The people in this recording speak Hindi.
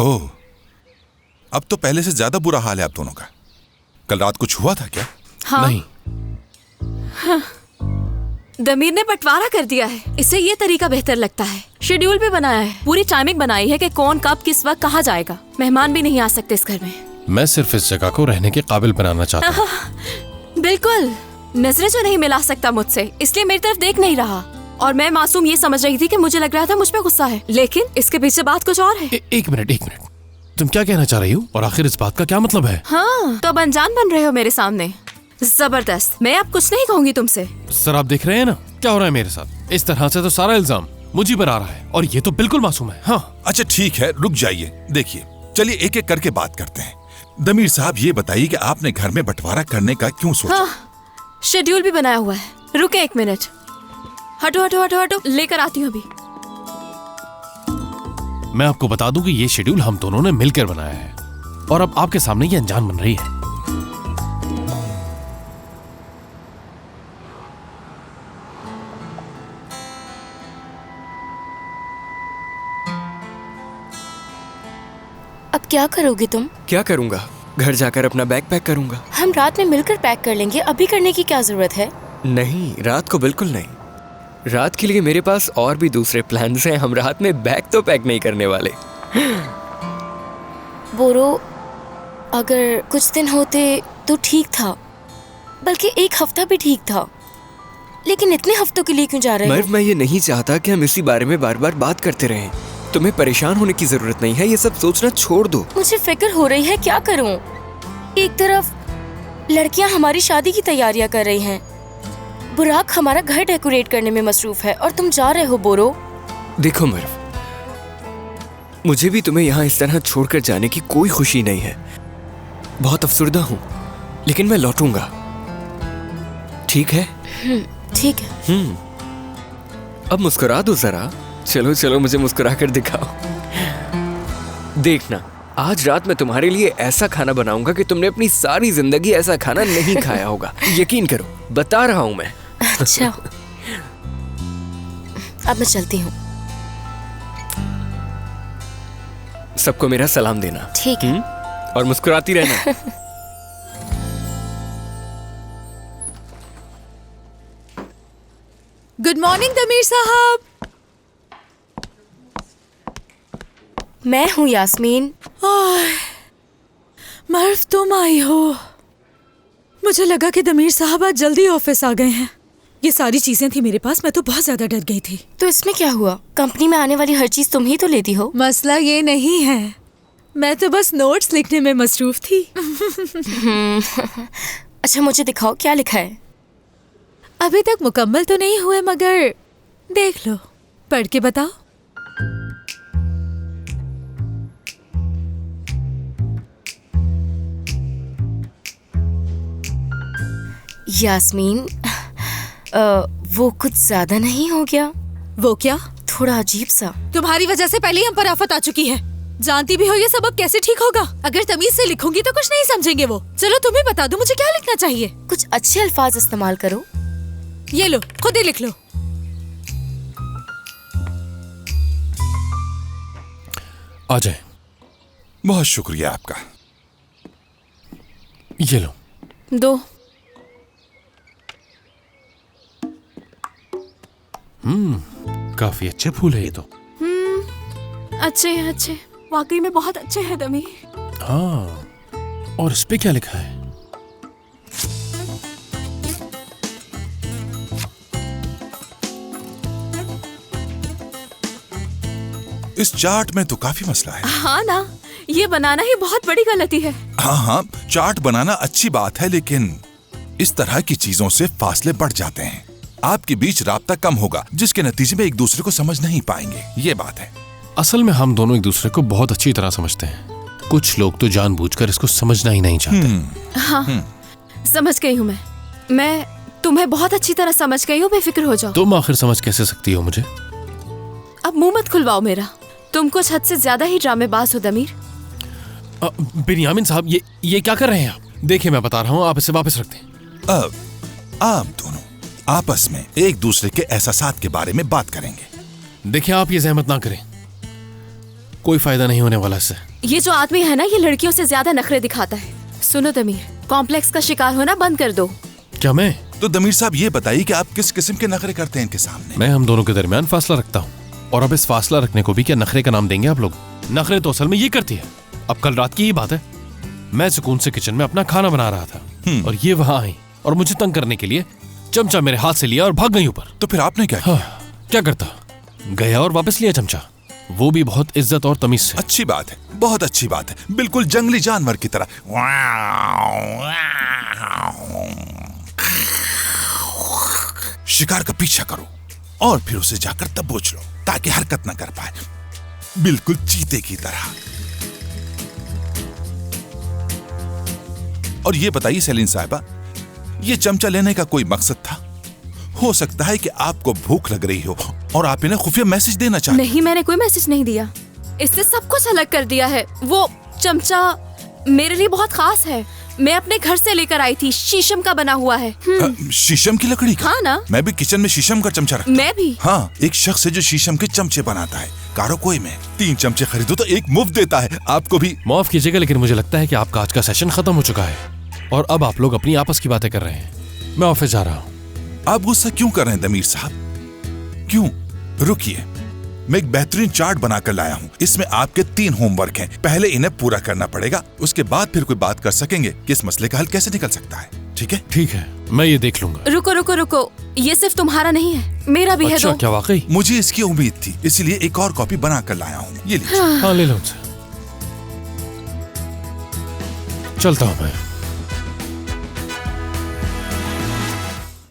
ओह, अब तो पहले से ज्यादा बुरा हाल है आप दोनों का। कल रात कुछ हुआ था क्या? हाँ। नहीं। हाँ। दमीर ने बंटवारा कर दिया है। इसे ये तरीका बेहतर लगता है। शेड्यूल भी बनाया है, पूरी टाइमिंग बनाई है कि कौन कब किस वक्त कहाँ जाएगा। मेहमान भी नहीं आ सकते इस घर में। मैं सिर्फ इस जगह को रहने के काबिल बनाना चाहता हूँ। बिल्कुल। नजरें जो नहीं मिला सकता मुझसे, इसलिए मेरी तरफ देख नहीं रहा। और मैं मासूम ये समझ रही थी कि मुझे लग रहा था मुझ पे गुस्सा है, लेकिन इसके पीछे बात कुछ और है। एक मिनट, तुम क्या कहना चाह रही हो और आखिर इस बात का क्या मतलब है? हाँ, तो अब अनजान बन रहे हो मेरे सामने। जबरदस्त। मैं अब कुछ नहीं कहूंगी तुमसे। सर, आप देख रहे हैं ना क्या हो रहा है मेरे साथ। इस तरह से तो सारा इल्जाम मुझी पर आ रहा है और ये तो बिल्कुल मासूम है। हाँ। अच्छा ठीक है, रुक जाइए। देखिए, चलिए एक एक करके बात करते हैं। दमीर साहब, ये बताइए कि आपने घर में बंटवारा करने का क्यों सोचा? हाँ, शेड्यूल भी बनाया हुआ है। रुके एक मिनट। हटो हटो हटो हटो, लेकर आती हूँ अभी। मैं आपको बता दूं कि ये शेड्यूल हम दोनों ने मिलकर बनाया है और अब आपके सामने ये अनजान बन रही है। अब क्या करोगे तुम? क्या करूंगा? घर जाकर अपना बैग पैक करूंगा। हम रात में मिलकर पैक कर लेंगे, अभी करने की क्या जरूरत है? नहीं, रात को बिल्कुल नहीं। रात के लिए मेरे पास और भी दूसरे प्लान्स हैं। हम रात में बैग तो पैक नहीं करने वाले। बोरो, अगर कुछ दिन होते तो ठीक था, बल्कि एक हफ्ता भी ठीक था, लेकिन इतने हफ्तों के लिए क्यों जा रहे हो? मर्व, मैं ये नहीं चाहता कि हम इसी बारे में बार बार बात करते रहें। तुम्हें परेशान होने की जरूरत नहीं है, ये सब सोचना छोड़ दो। मुझे फिक्र हो रही है, क्या करूं? एक तरफ लड़कियां हमारी शादी की तैयारियां कर रही हैं, बुराक हमारा घर डेकोरेट करने में मसरूफ है, और तुम जा रहे हो बोरो। देखो मर्व, मुझे भी तुम्हें यहाँ इस तरह छोड़कर जाने की कोई खुशी नहीं है। बहुत अफसुर्दा हूँ, लेकिन मैं लौटूंगा। ठीक है? ठीक है। अब मुस्कुरा दो जरा। चलो चलो, मुझे मुस्कुरा कर दिखाओ। देखना, आज रात मैं तुम्हारे लिए ऐसा खाना बनाऊंगा कि तुमने अपनी सारी जिंदगी ऐसा खाना नहीं खाया होगा। यकीन करो, बता रहा हूं मैं। अच्छा, अब मैं चलती हूँ। सबको मेरा सलाम देना। ठीक है। और मुस्कुराती रहना। गुड मॉर्निंग दमीर साहब। मैं हूँ यास्मीन। मर्व, तुम आई हो। मुझे लगा कि दमीर साहब आज जल्दी ऑफिस आ गए हैं। ये सारी चीजें थी मेरे पास, मैं तो बहुत ज्यादा डर गई थी। तो इसमें क्या हुआ? कंपनी में आने वाली हर चीज तुम ही तो लेती हो। मसला ये नहीं है, मैं तो बस नोट्स लिखने में मसरूफ थी। अच्छा, मुझे दिखाओ क्या लिखा है। अभी तक मुकम्मल तो नहीं हुए, मगर देख लो, पढ़ के बताओ। यास्मीन, वो कुछ ज्यादा नहीं हो गया? वो क्या? थोड़ा अजीब सा। तुम्हारी वजह से पहले ही हम पर आफत आ चुकी है। जानती भी हो ये सब अब कैसे ठीक होगा। अगर तमीज से लिखूंगी तो कुछ नहीं समझेंगे वो। चलो तुम ही बता दो मुझे क्या लिखना चाहिए। कुछ अच्छे अल्फाज इस्तेमाल करो। ये लो, खुद ही लिख लो। आ जाए। बहुत शुक्रिया आपका। ये लो। दो। काफी अच्छे फूल है ये तो। अच्छे हैं, अच्छे, वाकई में बहुत अच्छे हैं दमीर। हाँ, और इस पे क्या लिखा है? इस चार्ट में तो काफी मसला है। हाँ ना, ये बनाना ही बहुत बड़ी गलती है। हाँ हाँ, चार्ट बनाना अच्छी बात है, लेकिन इस तरह की चीजों से फासले बढ़ जाते हैं। आपके बीच राब्ता कम होगा, जिसके नतीजे में एक दूसरे को समझ नहीं पाएंगे। ये बात है। असल में हम दोनों एक दूसरे को बहुत अच्छी तरह समझते हैं। कुछ लोग तो जानबूझकर इसको समझना ही नहीं चाहते। हाँ, समझ गई हूँ मैं तुम्हें बहुत अच्छी तरह समझ गई हूँ, बेफिक्र हो जाओ। तुम आखिर समझ कैसे सकती हो मुझे? अब मुंह मत खुलवाओ मेरा। तुम कुछ हद से ज्यादा ही ड्रामेबाज हो दमीर। बिन्यामिन साहब, ये क्या कर रहे हैं आप? देखिए, मैं बता रहा हूँ, आप इसे वापस रख दें। अब आप दोनों आपस में एक दूसरे के एहसासात के बारे में बात करेंगे। देखिए, आप ये जहमत ना करें। कोई फायदा नहीं होने वाला इससे। ये जो आदमी है ना, ये लड़कियों से ज्यादा नखरे दिखाता है। सुनो दमीर, कॉम्प्लेक्स का शिकार होना बंद कर दो। क्या मैं? तो दमीर साहब ये बताइए कि आप किस किस्म के नखरे करते हैं इनके सामने? मैं हम दोनों के दरमियान फासला रखता हूँ, और अब इस फासला रखने को भी क्या नखरे का नाम देंगे आप लोग? नखरे तो असल में ये करती है। अब कल रात की ही बात है, मैं सुकून से किचन में अपना खाना बना रहा था और ये वहां आई और मुझे तंग करने के लिए चमचा मेरे हाथ से लिया और भाग गई ऊपर। तो फिर आपने क्या किया? क्या करता, गया और वापस लिया चमचा, वो भी बहुत इज्जत और तमीज से। अच्छी बात है, बहुत अच्छी बात है, बिल्कुल जंगली जानवर की तरह। शिकार का पीछा करो और फिर उसे जाकर दबोच लो ताकि हरकत न कर पाए, बिल्कुल चीते की तरह। और ये बताइए सेलिन साहिबा, ये चमचा लेने का कोई मकसद था? हो सकता है कि आपको भूख लग रही हो और आप इन्हें खुफिया मैसेज देना चाहते। नहीं, मैंने कोई मैसेज नहीं दिया। इससे सब कुछ अलग कर दिया है। वो चमचा मेरे लिए बहुत खास है। मैं अपने घर से लेकर आई थी, शीशम का बना हुआ है। शीशम की लकड़ी का? हाँ ना। मैं भी किचन में शीशम का चमचा रखता। मैं भी। हाँ, एक शख्स है जो शीशम के चमचे बनाता है कारोकोई में। 3 चमचे खरीदो तो 1 मुफ्त देता है। आपको भी माफ कीजिएगा, लेकिन मुझे लगता है कि आपका आज का सेशन खत्म हो चुका है और अब आप लोग अपनी आपस की बातें कर रहे हैं। मैं ऑफिस जा रहा हूँ। आप गुस्सा क्यों कर रहे हैं दमीर साहब? क्यों? रुकिए, मैं एक बेहतरीन चार्ट बनाकर लाया हूँ। इसमें आपके 3 होमवर्क हैं। पहले इन्हें पूरा करना पड़ेगा, उसके बाद फिर कोई बात कर सकेंगे कि इस मसले का हल कैसे निकल सकता है। ठीक है? ठीक है, मैं ये देख लूंगा। रुको रुको रुको, ये सिर्फ तुम्हारा नहीं है, मेरा भी है। अच्छा, दो। क्या वाकई? मुझे इसकी उम्मीद थी, इसीलिए एक और कॉपी बनाकर लाया हूँ। ये लीजिए। हाँ, ले लो उनसे। चलता हूँ मैं।